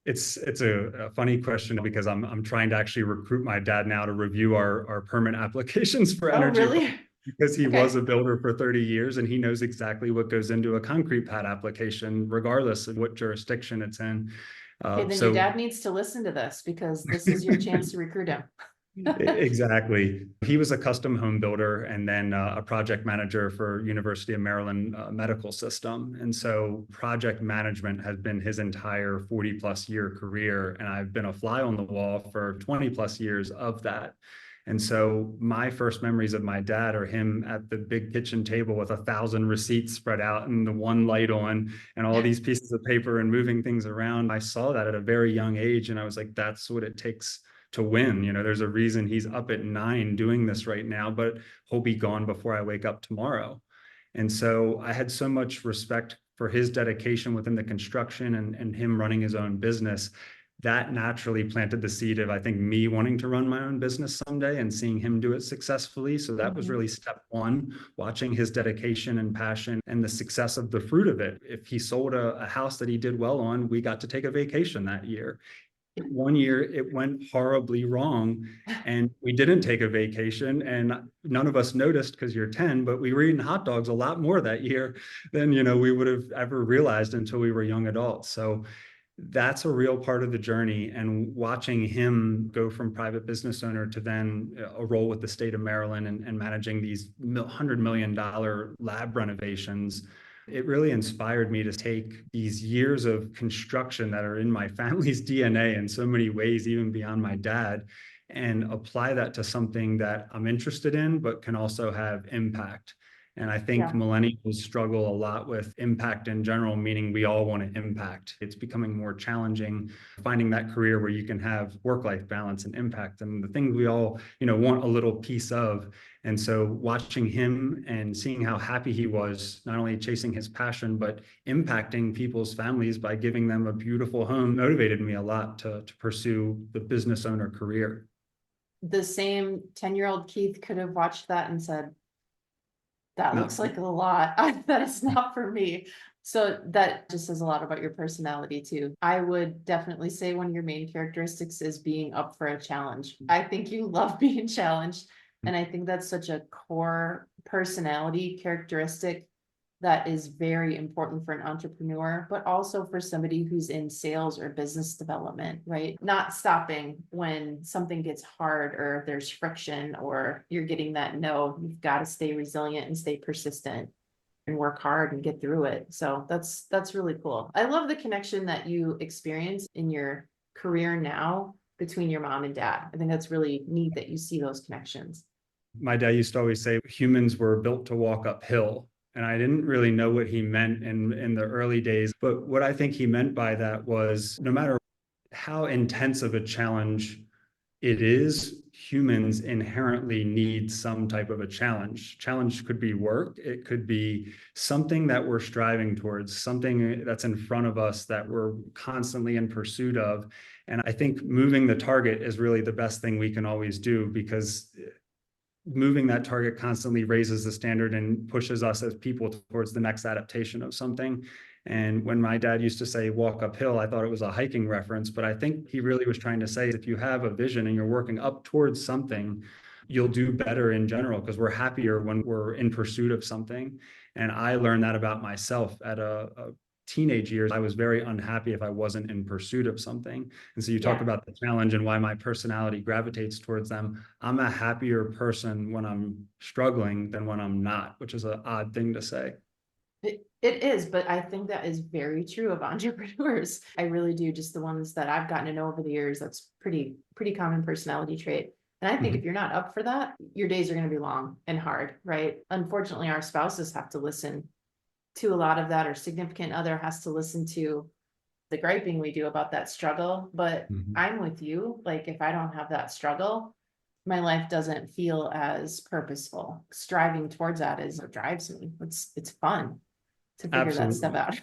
It's a funny question because I'm trying to actually recruit my dad now to review our permit applications for energy. Oh, really? Because he was a builder for 30 years and he knows exactly what goes into a concrete pad application, regardless of what jurisdiction it's in. Okay, then your dad needs to listen to this because this is your chance to recruit him. Exactly. He was a custom home builder and then a project manager for University of Maryland medical system. And so project management has been his entire 40 plus year career. And I've been a fly on the wall for 20 plus years of that. And so my first memories of my dad are him at the big kitchen table with 1,000 receipts spread out and the one light on and all these pieces of paper and moving things around. I saw that at a very young age, and I was like, that's what it takes to win. There's a reason he's up at 9 doing this right now, but he'll be gone before I wake up tomorrow. And so I had so much respect for his dedication within the construction and him running his own business. That naturally planted the seed of, I think, me wanting to run my own business someday and seeing him do it successfully. So that was really step one, watching his dedication and passion and the success of the fruit of it. If he sold a house that he did well on, we got to take a vacation that year. One year it went horribly wrong and we didn't take a vacation, and none of us noticed because you're 10, but we were eating hot dogs a lot more that year than we would have ever realized until we were young adults. So that's a real part of the journey. And watching him go from private business owner to then a role with the state of Maryland and managing these $100 million lab renovations, it really inspired me to take these years of construction that are in my family's DNA in so many ways, even beyond my dad, and apply that to something that I'm interested in, but can also have impact. And I think millennials struggle a lot with impact in general, meaning we all want to impact. It's becoming more challenging finding that career where you can have work-life balance and impact and the things we all, want a little piece of. And so watching him and seeing how happy he was, not only chasing his passion, but impacting people's families by giving them a beautiful home, motivated me a lot to pursue the business owner career. The same 10-year-old Keith could have watched that and said, that looks like a lot. That is not for me. So that just says a lot about your personality too. I would definitely say one of your main characteristics is being up for a challenge. I think you love being challenged. And I think that's such a core personality characteristic that is very important for an entrepreneur, but also for somebody who's in sales or business development, right? Not stopping when something gets hard or there's friction or you're getting that no. You've got to stay resilient and stay persistent and work hard and get through it. So that's really cool. I love the connection that you experience in your career now between your mom and dad. I think that's really neat that you see those connections. My dad used to always say humans were built to walk uphill. And I didn't really know what he meant in the early days. But what I think he meant by that was no matter how intense of a challenge it is, humans inherently need some type of a challenge. Challenge could be work. It could be something that we're striving towards, something that's in front of us that we're constantly in pursuit of. And I think moving the target is really the best thing we can always do, because moving that target constantly raises the standard and pushes us as people towards the next adaptation of something. And when my dad used to say walk uphill, I thought it was a hiking reference, but I think he really was trying to say if you have a vision and you're working up towards something, you'll do better in general, because we're happier when we're in pursuit of something. And I learned that about myself at a teenage years. I was very unhappy if I wasn't in pursuit of something. And so you talk about the challenge and why my personality gravitates towards them. I'm a happier person when I'm struggling than when I'm not, which is an odd thing to say. It is, but I think that is very true of entrepreneurs. I really do. Just the ones that I've gotten to know over the years, that's pretty common personality trait. And I think if you're not up for that, your days are going to be long and hard, right? Unfortunately, our spouses have to listen to a lot of that, or significant other has to listen to the griping we do about that struggle. But I'm with you. Like, if I don't have that struggle, my life doesn't feel as purposeful. Striving towards that is what drives me. It's fun to figure that stuff out.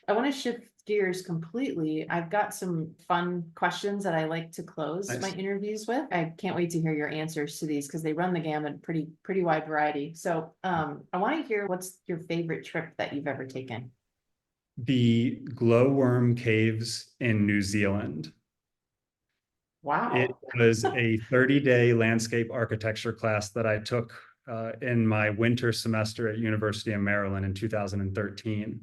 I want to shift gears completely. I've got some fun questions that I like to close my interviews with. I can't wait to hear your answers to these because they run the gamut, pretty wide variety. So I want to hear, what's your favorite trip that you've ever taken? The glowworm caves in New Zealand. Wow. It was a 30-day landscape architecture class that I took in my winter semester at University of Maryland in 2013.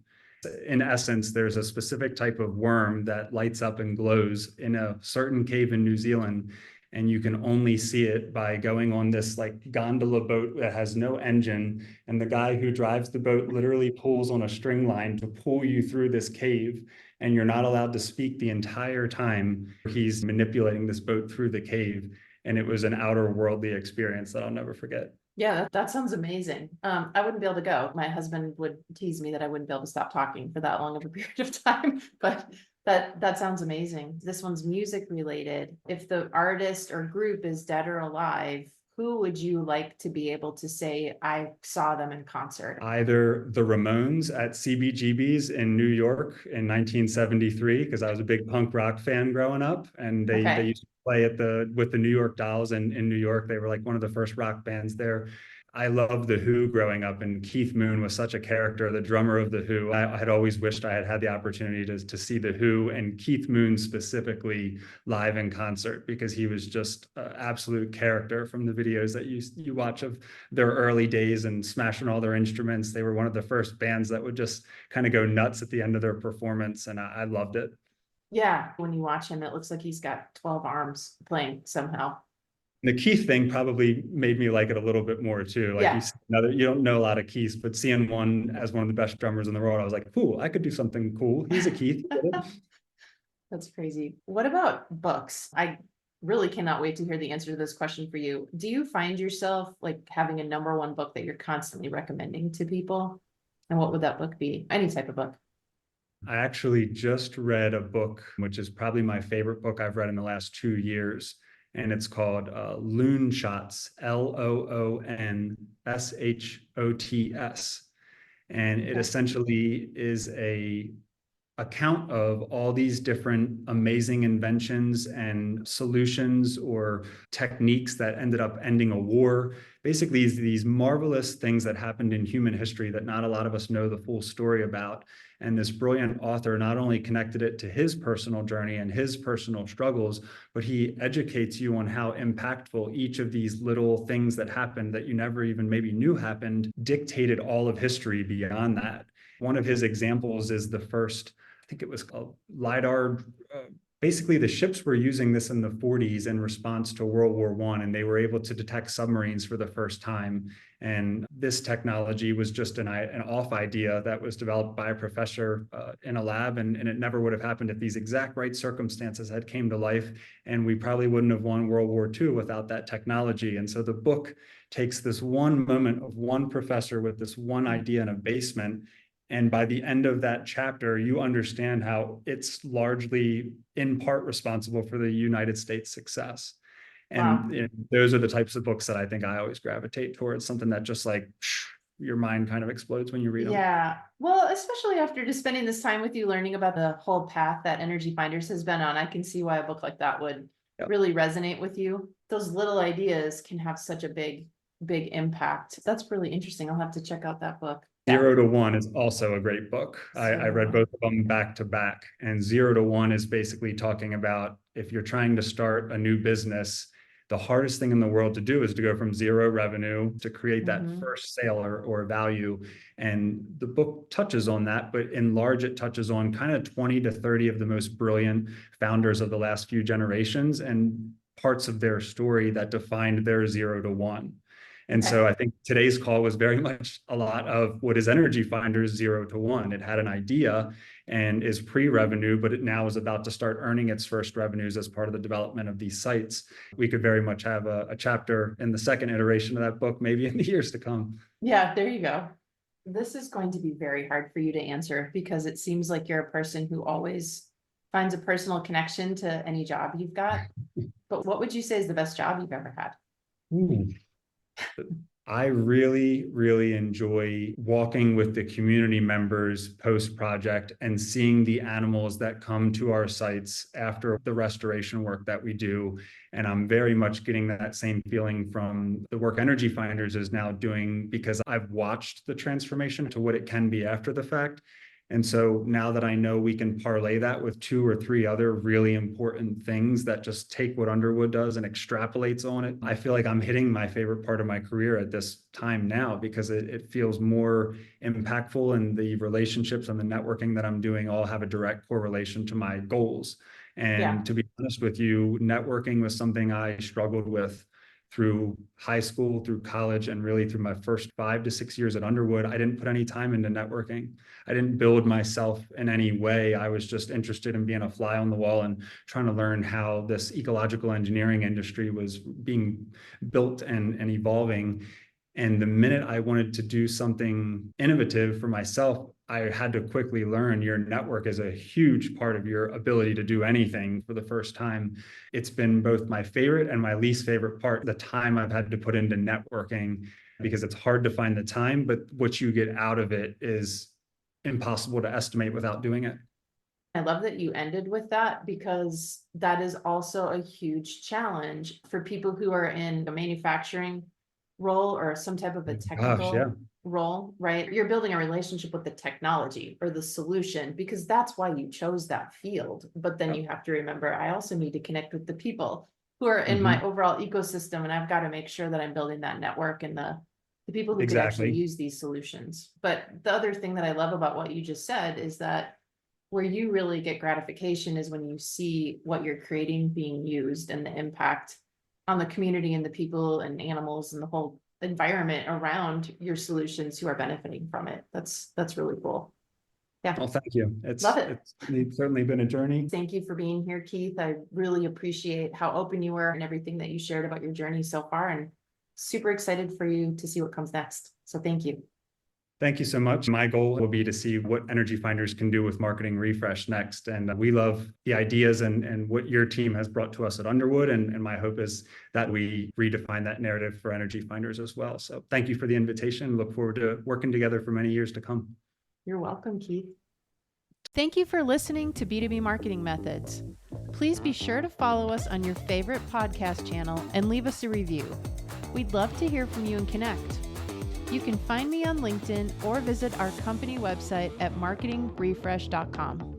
In essence, there's a specific type of worm that lights up and glows in a certain cave in New Zealand, and you can only see it by going on this like gondola boat that has no engine, and the guy who drives the boat literally pulls on a string line to pull you through this cave, and you're not allowed to speak the entire time he's manipulating this boat through the cave. And it was an outer worldly experience that I'll never forget. Yeah, that sounds amazing. I wouldn't be able to go. My husband would tease me that I wouldn't be able to stop talking for that long of a period of time, but that sounds amazing. This one's music related. If the artist or group is dead or alive, who would you like to be able to say, I saw them in concert? Either the Ramones at CBGB's in New York in 1973, because I was a big punk rock fan growing up, and they Okay. used to play at with the New York Dolls in New York. They were like one of the first rock bands there. I loved the Who growing up, and Keith Moon was such a character, the drummer of the Who. I had always wished I had had the opportunity to see the Who and Keith Moon specifically live in concert, because he was just an absolute character from the videos that you watch of their early days and smashing all their instruments. They were one of the first bands that would just kind of go nuts at the end of their performance, and I loved it. Yeah, when you watch him, it looks like he's got 12 arms playing somehow. The Keith thing probably made me like it a little bit more too. Like Yeah. you don't know a lot of Keiths, but seeing one as one of the best drummers in the world, I was like, "Cool, I could do something cool." He's a Keith. That's crazy. What about books? I really cannot wait to hear the answer to this question for you. Do you find yourself like having a number one book that you're constantly recommending to people? And what would that book be? Any type of book. I actually just read a book, which is probably my favorite book I've read in the last 2 years. And it's called Loon Shots, LOONSHOTS. And it essentially is a account of all these different amazing inventions and solutions or techniques that ended up ending a war. Basically, these marvelous things that happened in human history that not a lot of us know the full story about. And this brilliant author not only connected it to his personal journey and his personal struggles, but he educates you on how impactful each of these little things that happened that you never even maybe knew happened dictated all of history beyond that. One of his examples is the first, I think it was called LIDAR. Basically, the ships were using this in the 40s in response to World War I, and they were able to detect submarines for the first time. And this technology was just an off idea that was developed by a professor in a lab, and it never would have happened if these exact right circumstances had came to life. And we probably wouldn't have won World War II without that technology. And so the book takes this one moment of one professor with this one idea in a basement. And by the end of that chapter, you understand how it's largely in part responsible for the United States' success. Wow. And those are the types of books that I think I always gravitate towards, something that just like your mind kind of explodes when you read them. Yeah. Well, especially after just spending this time with you learning about the whole path that Energy Finders has been on, I can see why a book like that would really resonate with you. Those little ideas can have such a big impact. That's really interesting. I'll have to check out that book. 0 to 1 is also a great book. I read both of them back to back. And 0 to 1 is basically talking about if you're trying to start a new business, the hardest thing in the world to do is to go from zero revenue to create that first sale or value. And the book touches on that, but in large, it touches on kind of 20 to 30 of the most brilliant founders of the last few generations and parts of their story that defined their 0 to 1. And so I think today's call was very much a lot of what is Energy Finders 0 to 1. It had an idea and is pre-revenue, but it now is about to start earning its first revenues as part of the development of these sites. We could very much have a chapter in the second iteration of that book, maybe in the years to come. Yeah, there you go. This is going to be very hard for you to answer because it seems like you're a person who always finds a personal connection to any job you've got. But what would you say is the best job you've ever had? I really, really enjoy walking with the community members post-project and seeing the animals that come to our sites after the restoration work that we do. And I'm very much getting that same feeling from the work Energy Finders is now doing because I've watched the transformation to what it can be after the fact. And so now that I know we can parlay that with 2 or 3 other really important things that just take what Underwood does and extrapolates on it, I feel like I'm hitting my favorite part of my career at this time now because it feels more impactful, and the relationships and the networking that I'm doing all have a direct correlation to my goals. And to be honest with you, networking was something I struggled with through high school, through college, and really through my first 5 to 6 years at Underwood, I didn't put any time into networking. I didn't build myself in any way. I was just interested in being a fly on the wall and trying to learn how this ecological engineering industry was being built and evolving. And the minute I wanted to do something innovative for myself, I had to quickly learn your network is a huge part of your ability to do anything for the first time. It's been both my favorite and my least favorite part, the time I've had to put into networking, because it's hard to find the time, but what you get out of it is impossible to estimate without doing it. I love that you ended with that, because that is also a huge challenge for people who are in a manufacturing role or some type of a technical role, right? You're building a relationship with the technology or the solution because that's why you chose that field. But then you have to remember, I also need to connect with the people who are in my overall ecosystem, and I've got to make sure that I'm building that network and the people who could actually use these solutions. But the other thing that I love about what you just said is that where you really get gratification is when you see what you're creating being used and the impact on the community and the people and animals and the whole environment around your solutions who are benefiting from it. That's really cool. Yeah. Well, thank you. Love it. It's certainly been a journey. Thank you for being here, Keith. I really appreciate how open you were and everything that you shared about your journey so far, and super excited for you to see what comes next. So thank you. Thank you so much. My goal will be to see what Energy Finders can do with marketing refresh next. And we love the ideas and what your team has brought to us at Underwood. And my hope is that we redefine that narrative for Energy Finders as well. So thank you for the invitation. Look forward to working together for many years to come. You're welcome, Keith. Thank you for listening to B2B Marketing Methods. Please be sure to follow us on your favorite podcast channel and leave us a review. We'd love to hear from you and connect. You can find me on LinkedIn or visit our company website at marketingrefresh.com.